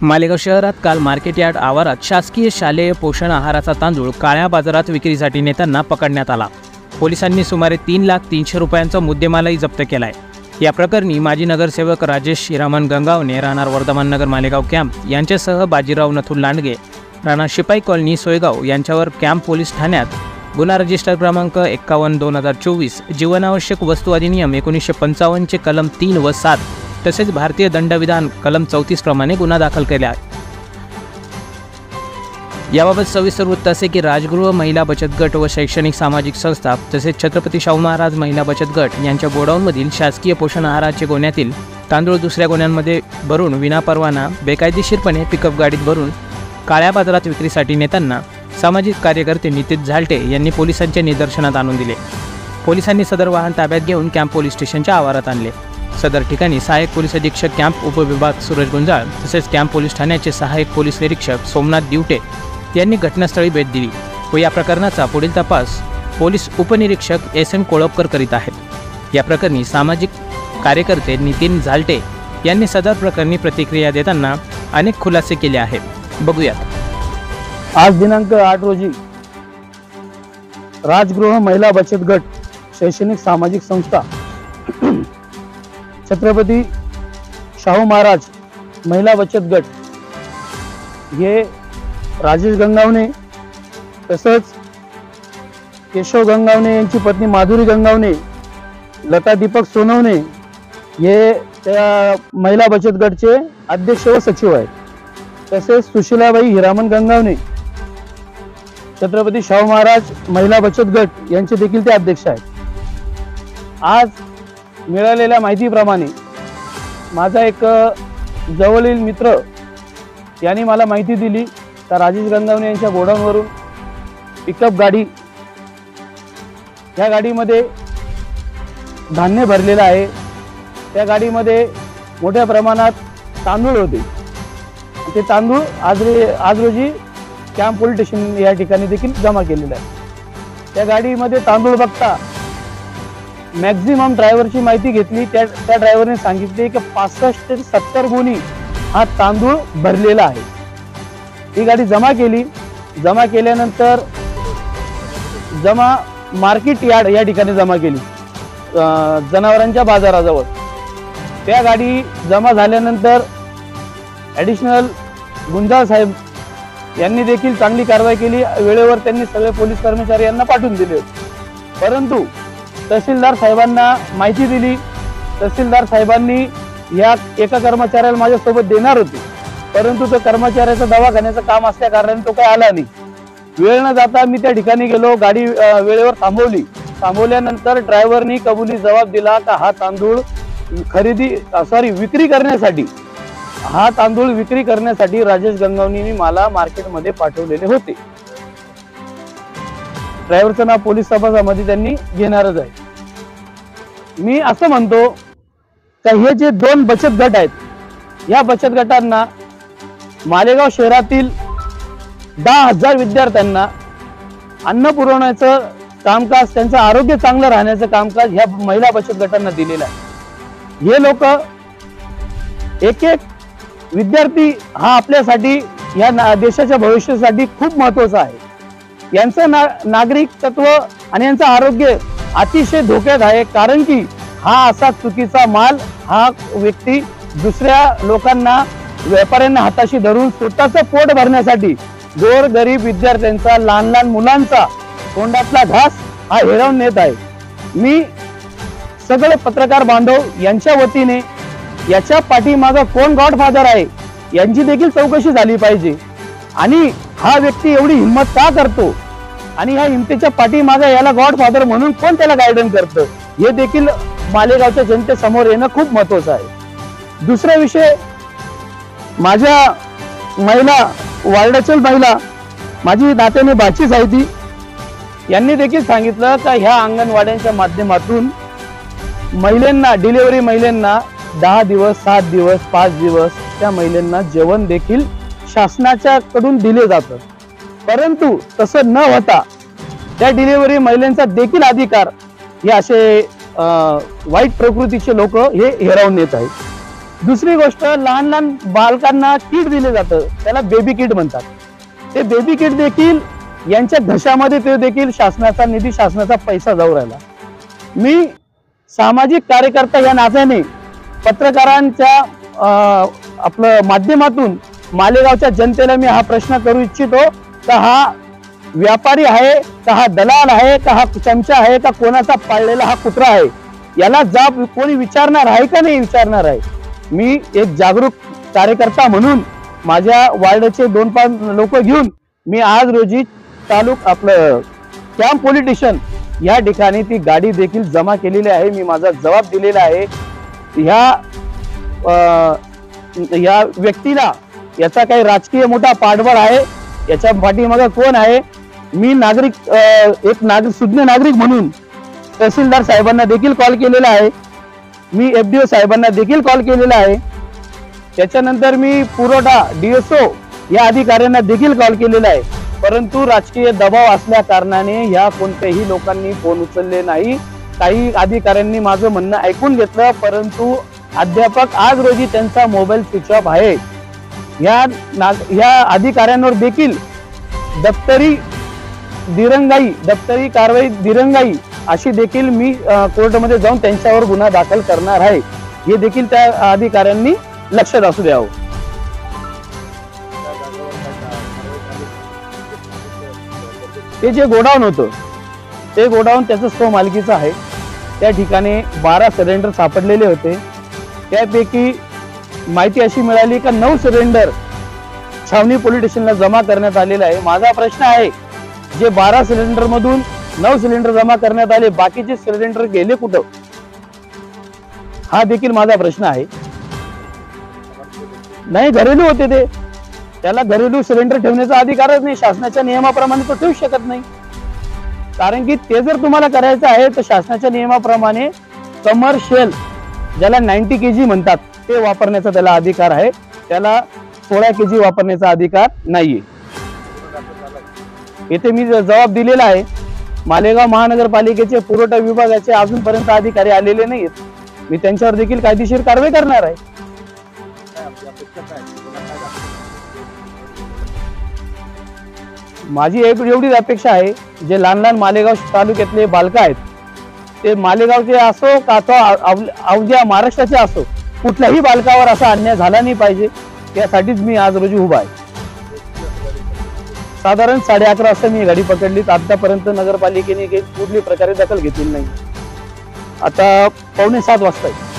मालेगाव शहरात काल market yard आवारात शासकीय शालेय पोषण आहाराचा तांदूळ काळ्या बाजारात विक्रीसाठी नेताना पकडण्यात आला। पोलिसांनी सुमारे 3,03,00,000 रुपयांचा मुद्देमालही जप्त केलाय। या प्रकरणी माजी नगरसेवक राजेश हिरामन गंगावणे राहणार वर्धमान नगर मालेगाव कॅम्प यांच्यासह बाजीराव नथुल लांडगे राणा शिपाई कॉलनी सोयगाव यांच्यावर कॅम्प पोलीस ठाण्यात गुन्हा रजिस्टर क्रमांक 51/2024 जीवनावश्यक वस्तू अधिनियम 1955 चे कलम 3 व 7 तसेच भारतीय दंडविधान कलम 34 प्रमाणे गुन्हा दाखल केला आहे। याबाबत सविस्तर वृत्त असे की राजगृह महिला बचत गट व शैक्षणिक सामाजिक संस्था तसेच छत्रपती शाहू महाराज महिला बचत गट यांच्या गोडाऊनमधील शासकीय पोषण आहाराचे गोण्यातील तांदूळ दुसऱ्या गोण्यांमध्ये भरून विनापरवाना बेकायदेशीरपणे पिकअप गाडीत भरून काळ्या बाजारात विक्रीसाठी नेताना सामाजिक कार्यकर्ते नितीन झालटे यांनी पोलिसांच्या निदर्शनात आणून दिले। पोलिसांनी सदर वाहन ताब्यात घेऊन कॅम्प पोलीस स्टेशनच्या आवारात आणले। सदर ठिकाणी सहाय्यक पोलीस अधीक्षक कॅम्प उपविभाग सूरज गुंजाळ तसेच कॅम्प पोलीस ठाण्याचे सहाय्यक पोलीस निरीक्षक सोमनाथ दिवटे यांनी घटनास्थळी भेट दिली व या प्रकरणाचा पुढील तपास पोलीस उपनिरीक्षक SM कोळपकर करीत आहेत। या प्रकरणी सामाजिक कार्यकर्ते नितीन झालटे यांनी सदर प्रकरणी प्रतिक्रिया देताना अनेक खुलासे केले आहेत। बघूयात। आज दिनांक 8 रोजी राजगृह महिला बचत गट शैक्षणिक सामाजिक संस्था छत्रपती शाहू महाराज महिला बचत गट हे राजेश गंगावणे तसंच केशव गंगावणे यांची पत्नी माधुरी गंगावणे, लता दीपक सोनवणे हे त्या महिला बचत गटचे अध्यक्ष व सचिव आहेत। तसेच सुशीलाबाई हिरामन गंगावणे छत्रपती शाहू महाराज महिला बचत गट यांचे देखील ते अध्यक्ष आहेत। आज मिळालेल्या माहितीप्रमाणे माझा एक जवळील मित्र यांनी मला माहिती दिली तर राजेश गंगावणे यांच्या गोडाऊनवरून पिकअप गाडी, या गाडीमध्ये धान्य भरलेलं आहे। त्या गाडीमध्ये मोठ्या प्रमाणात तांदूळ होते। ते तांदूळ आज रोजी कॅम्प पोलीस स्टेशन या ठिकाणी देखील जमा केलेलं आहे। त्या गाडीमध्ये तांदूळ बघता मॅक्झिमम ड्रायव्हरची माहिती घेतली, त्या ड्रायव्हरने सांगितले की 65 ते 70 गुणी हा तांदूळ भरलेला आहे। ही गाडी जमा केली। जमा केल्यानंतर मार्केट यार्ड या ठिकाणी जमा केली जनावरांच्या बाजाराजवळ। त्या गाडी जमा झाल्यानंतर ॲडिशनल गुंजाळ साहेब यांनी देखील चांगली कारवाई केली। वेळेवर त्यांनी सगळे पोलीस कर्मचारी यांना पाठवून दिले। परंतु तहसीलदार साहेबांना माहिती दिली। तहसीलदार साहेबांनी या एका कर्मचाऱ्याला माझ्यासोबत देणार होते, परंतु तो कर्मचाऱ्याचा दवाखान्याचं काम असल्या कारणाने तो काही आला नाही। वेळ न जाता मी त्या ठिकाणी गेलो, गाडी वेळेवर थांबवली। थांबवल्यानंतर ड्रायव्हरनी कबुली जबाब दिला का हा तांदूळ विक्री करण्यासाठी राजेश गंगावणेंनी मला मार्केटमध्ये पाठवलेले होते। ड्रायव्हरचं नाव पोलीस तपासामध्ये त्यांनी घेणारच आहे। मी असं म्हणतो का हे जे 2 बचत गट आहेत या बचत गटांना मालेगाव शहरातील 10,000 विद्यार्थ्यांना अन्न पुरवण्याचं कामकाज, त्यांचं आरोग्य चांगलं राहण्याचं कामकाज ह्या महिला बचत गटांना दिलेलं आहे। हे लोक एक विद्यार्थी हा आपल्यासाठी या देशाच्या भविष्यासाठी खूप महत्त्वाचा आहे। यांचं नागरिकत्व आणि यांचं आरोग्य अतिशय धोक्यात आहे, कारण की हा असा चुकीचा माल हा व्यक्ती दुसऱ्या लोकांना, व्यापाऱ्यांना हाताशी धरून स्वतःचं पोट भरण्यासाठी गोर गरीब विद्यार्थ्यांचा, लहान लहान मुलांचा तोंडातला घास हा हिरावून नेत आहे। मी सगळे पत्रकार बांधव यांच्या वतीने याच्या पाठीमागे कोण गॉडफादर आहे यांची देखील चौकशी झाली पाहिजे आणि हा व्यक्ती एवढी हिंमत का करतो आणि ह्या हिंमतीच्या पाठीमागे याला गॉडफादर म्हणून कोण त्याला गायडन्स करतं हे देखील मालेगावच्या जनतेसमोर येणं खूप महत्त्वाचं आहे। दुसरा विषय, माझ्या महिला वार्डाच्या महिला, माझी नात्याने बाचीच आहे ती, यांनी देखील सांगितलं का ह्या अंगणवाड्यांच्या माध्यमातून महिलांना, डिलिव्हरी महिलांना 10 दिवस, 7 दिवस, 5 दिवस त्या महिलांना जेवण देखील शासनाच्या कडून दिले जातं। परंतु तसं न होता त्या डिलिव्हरी महिलांचा देखील अधिकार हे असे वाईट प्रकृतीचे लोक हे हिरावून नेत आहेत। दुसरी गोष्ट, लहान लहान बालकांना किट दिले जातं, त्याला बेबी किट म्हणतात. ते बेबी किट देखील यांच्या घशामध्ये ते देखील शासनाचा निधी, शासनाचा पैसा जाऊ राहिला. मी सामाजिक कार्यकर्ता या नात्याने पत्रकारांच्या आपलं माध्यमातून मालेगावच्या जनतेला मी हा प्रश्न करू इच्छितो का हा व्यापारी आहे का, हा दलाल आहे का, हा चमचा आहे का, कोणाचा पाळलेला हा कुत्रा आहे, याला जाब कोणी विचारणार आहे का नाही विचारणार आहे. मी एक जागरूक कार्यकर्ता म्हणून माझ्या वार्डाचे 2-5 लोक घेऊन मी आज रोजी आपलं कॅम्प पोलीस स्टेशन या ठिकाणी ती गाडी देखील जमा केलेली आहे. मी माझा जबाब दिलेला आहे. या व्यक्तीला याचा काही राजकीय मोठा पाठबळ आहे, याच्या पाठीमागे कोण आहे. मी एक सुज्ञ नागरिक म्हणून तहसीलदार साहेबांना देखील कॉल केलेला आहे. मी FDO साहेबांना देखील कॉल केलेला आहे. त्याच्यानंतर मी पुरवठा DSO या अधिकाऱ्यांना देखील कॉल केलेला आहे. परंतु राजकीय दबाव असल्या कारणाने या कोणत्याही लोकांनी फोन उचलले नाही. काही अधिकाऱ्यांनी माझं म्हणणं ऐकून घेतलं, परंतु अध्यापक आज रोजी त्यांचा मोबाईल स्विच ऑफ आहे. या अधिकाऱ्यांवर देखील दप्तरी कारवाई दिरंगाई अशी देखील मी कोर्टामध्ये जाऊन त्यांच्यावर गुन्हा दाखल करणार आहे. हे देखील त्या अधिकाऱ्यांनी लक्षात असू द्यावं. ते जे गोडाऊन होतं ते गोडाऊन त्याचं स्वमालकीचं आहे. त्या ठिकाणी 12 सिलेंडर सापडलेले होते. त्यापैकी माहिती अशी मिळाली का 9 सिलेंडर छावणी पोलीस स्टेशनला जमा करण्यात आलेला आहे. माझा प्रश्न आहे, जे 12 सिलेंडर मधून 9 सिलेंडर जमा करण्यात आले, बाकीचे सिलेंडर गेले कुठं, हा देखील माझा प्रश्न आहे. नाही, घरेलू होते ते, त्याला घरेलू सिलेंडर ठेवण्याचा अधिकारच नाही. शासनाच्या नियमाप्रमाणे तो ठेवू शकत नाही. कारण की ते जर तुम्हाला करायचं आहे तर शासनाच्या नियमाप्रमाणे कमर्शियल, ज्याला 90 kg म्हणतात, ते वापरण्याचा त्याला अधिकार आहे. त्याला 16 kg वापरण्याचा अधिकार नाहीये. येथे मी जबाब दिलेला आहे. मालेगाव महानगरपालिकेचे पुरवठा विभागाचे अजूनपर्यंत अधिकारी आलेले नाहीत. मी त्यांच्यावर देखील कायदेशीर कारवाई करणार आहे. माझी एवढीच अपेक्षा आहे, जे लहान लहान मालेगाव तालुक्यातले बालक आहेत, ते मालेगावचे असो का अवघ्या महाराष्ट्राचे असो, कुठल्याही बालकावर असा अन्याय झाला नाही पाहिजे. त्यासाठीच मी आज रोजी उभा आहे. साधारण 11:30 वाजता मी गाडी पकडली. आतापर्यंत नगरपालिकेने कुठली प्रकारे दखल घेतली नाही. आता 6:45 वाजता आहे.